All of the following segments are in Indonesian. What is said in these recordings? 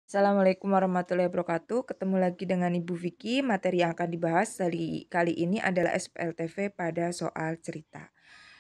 Assalamualaikum warahmatullahi wabarakatuh. Ketemu lagi dengan Ibu Vicky. Materi yang akan dibahas kali ini adalah SPLTV pada soal cerita.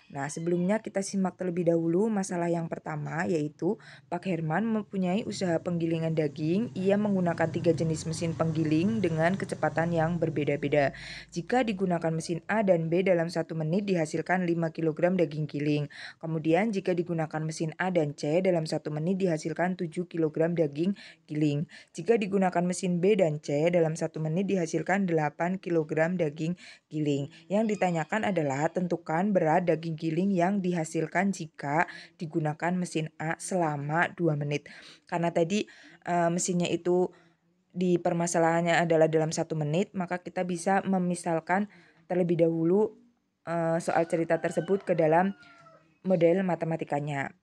Nah, sebelumnya kita simak terlebih dahulu masalah yang pertama, yaitu Pak Herman mempunyai usaha penggilingan daging. Ia menggunakan 3 jenis mesin penggiling dengan kecepatan yang berbeda-beda. Jika digunakan mesin A dan B dalam 1 menit dihasilkan 5 kg daging giling. Kemudian jika digunakan mesin A dan C dalam 1 menit dihasilkan 7 kg daging giling. Jika digunakan mesin B dan C dalam 1 menit dihasilkan 8 kg daging giling. Yang ditanyakan adalah tentukan berat daging giling yang dihasilkan jika digunakan mesin A selama 2 menit. Karena tadi mesinnya itu di permasalahannya adalah dalam 1 menit, maka kita bisa memisalkan terlebih dahulu soal cerita tersebut ke dalam model matematikanya.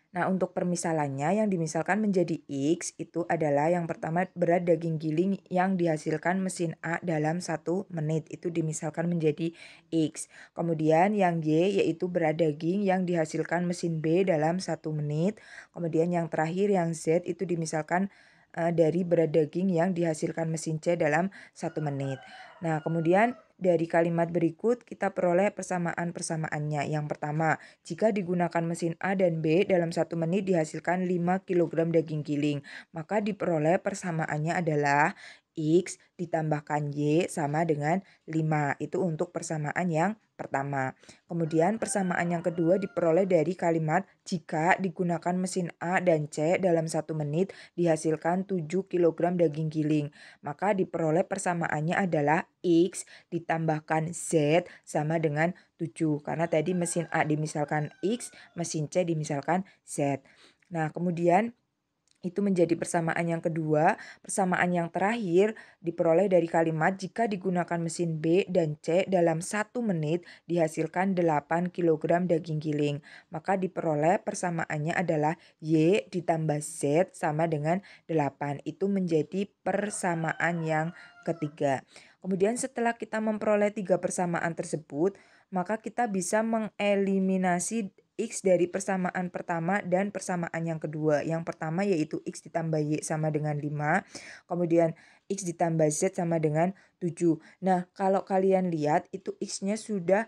Nah, untuk permisalannya yang dimisalkan menjadi X itu adalah yang pertama berat daging giling yang dihasilkan mesin A dalam 1 menit. Itu dimisalkan menjadi X. Kemudian yang Y yaitu berat daging yang dihasilkan mesin B dalam 1 menit. Kemudian yang terakhir yang Z itu dimisalkan dari berat daging yang dihasilkan mesin C dalam 1 menit. Nah, kemudian dari kalimat berikut kita peroleh persamaan-persamaannya. Yang pertama, jika digunakan mesin A dan B dalam 1 menit dihasilkan 5 kg daging giling, maka diperoleh persamaannya adalah X ditambahkan Y sama dengan 5. Itu untuk persamaan yang pertama. Kemudian persamaan yang kedua diperoleh dari kalimat jika digunakan mesin A dan C dalam 1 menit dihasilkan 7 kg daging giling. Maka diperoleh persamaannya adalah X ditambahkan Z sama dengan 7. Karena tadi mesin A dimisalkan X, mesin C dimisalkan Z. Nah, kemudian itu menjadi persamaan yang kedua. Persamaan yang terakhir diperoleh dari kalimat jika digunakan mesin B dan C dalam 1 menit dihasilkan 8 kg daging giling. Maka diperoleh persamaannya adalah Y ditambah Z sama dengan 8. Itu menjadi persamaan yang ketiga. Kemudian setelah kita memperoleh 3 persamaan tersebut, maka kita bisa mengeliminasi X dari persamaan pertama dan persamaan yang kedua. Yang pertama yaitu X ditambah Y sama dengan 5. Kemudian X ditambah Z sama dengan 7. Nah, kalau kalian lihat itu X-nya sudah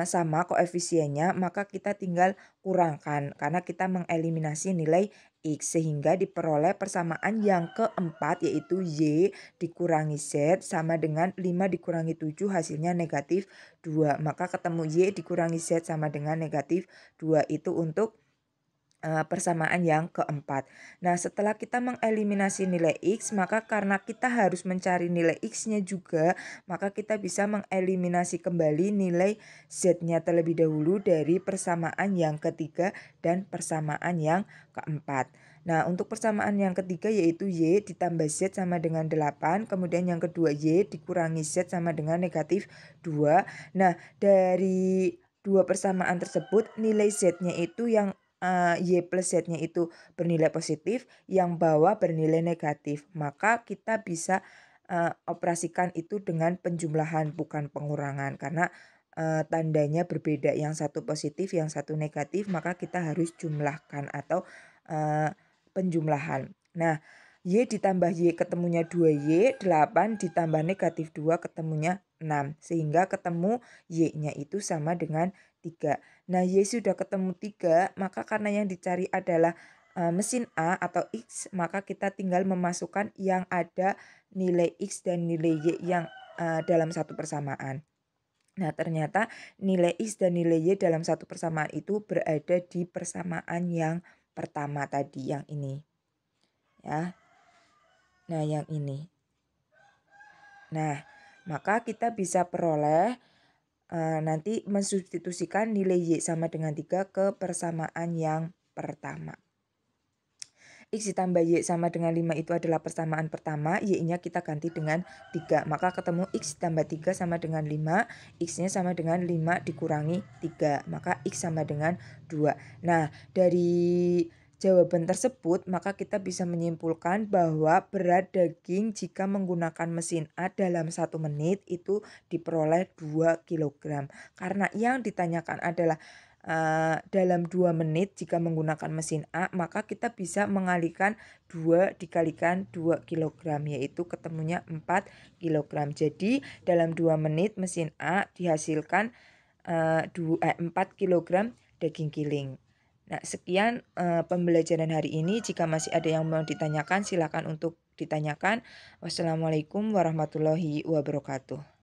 sama koefisiennya, maka kita tinggal kurangkan karena kita mengeliminasi nilai X sehingga diperoleh persamaan yang keempat yaitu Y dikurangi Z sama dengan 5 dikurangi 7 hasilnya negatif 2. Maka ketemu Y dikurangi Z sama dengan negatif 2. Itu untuk persamaan yang keempat. Nah, setelah kita mengeliminasi nilai X, maka karena kita harus mencari nilai X-nya juga, maka kita bisa mengeliminasi kembali nilai Z-nya terlebih dahulu dari persamaan yang ketiga dan persamaan yang keempat. Nah, untuk persamaan yang ketiga yaitu Y ditambah Z sama dengan 8, kemudian yang kedua Y dikurangi Z sama dengan negatif 2. Nah, dari dua persamaan tersebut nilai Z-nya itu yang Y plus Z-nya itu bernilai positif, yang bawah bernilai negatif. Maka kita bisa operasikan itu dengan penjumlahan bukan pengurangan karena tandanya berbeda, yang satu positif, yang satu negatif, maka kita harus jumlahkan atau penjumlahan. Nah, Y ditambah Y ketemunya 2Y, 8 ditambah negatif 2 ketemunya 6. Sehingga ketemu Y-nya itu sama dengan 3. Nah, Y sudah ketemu 3, maka karena yang dicari adalah mesin A atau X, maka kita tinggal memasukkan yang ada nilai X dan nilai Y yang dalam satu persamaan. Nah, ternyata nilai X dan nilai Y dalam satu persamaan itu berada di persamaan yang pertama tadi, yang ini. Ya. Nah, yang ini. Nah, maka kita bisa peroleh nanti mensubstitusikan nilai Y sama dengan 3 ke persamaan yang pertama. X ditambah Y sama dengan 5 itu adalah persamaan pertama, Y-nya kita ganti dengan 3. Maka ketemu X ditambah 3 sama dengan 5, X-nya sama dengan 5 dikurangi 3. Maka X sama dengan 2. Nah, dari jawaban tersebut, maka kita bisa menyimpulkan bahwa berat daging jika menggunakan mesin A dalam 1 menit itu diperoleh 2 kg. Karena yang ditanyakan adalah dalam 2 menit jika menggunakan mesin A, maka kita bisa mengalihkan 2 dikalikan 2 kilogram, yaitu ketemunya 4 kilogram. Jadi dalam 2 menit mesin A dihasilkan 4 kilogram daging giling. Nah, sekian pembelajaran hari ini. Jika masih ada yang mau ditanyakan, silakan untuk ditanyakan. Wassalamualaikum warahmatullahi wabarakatuh.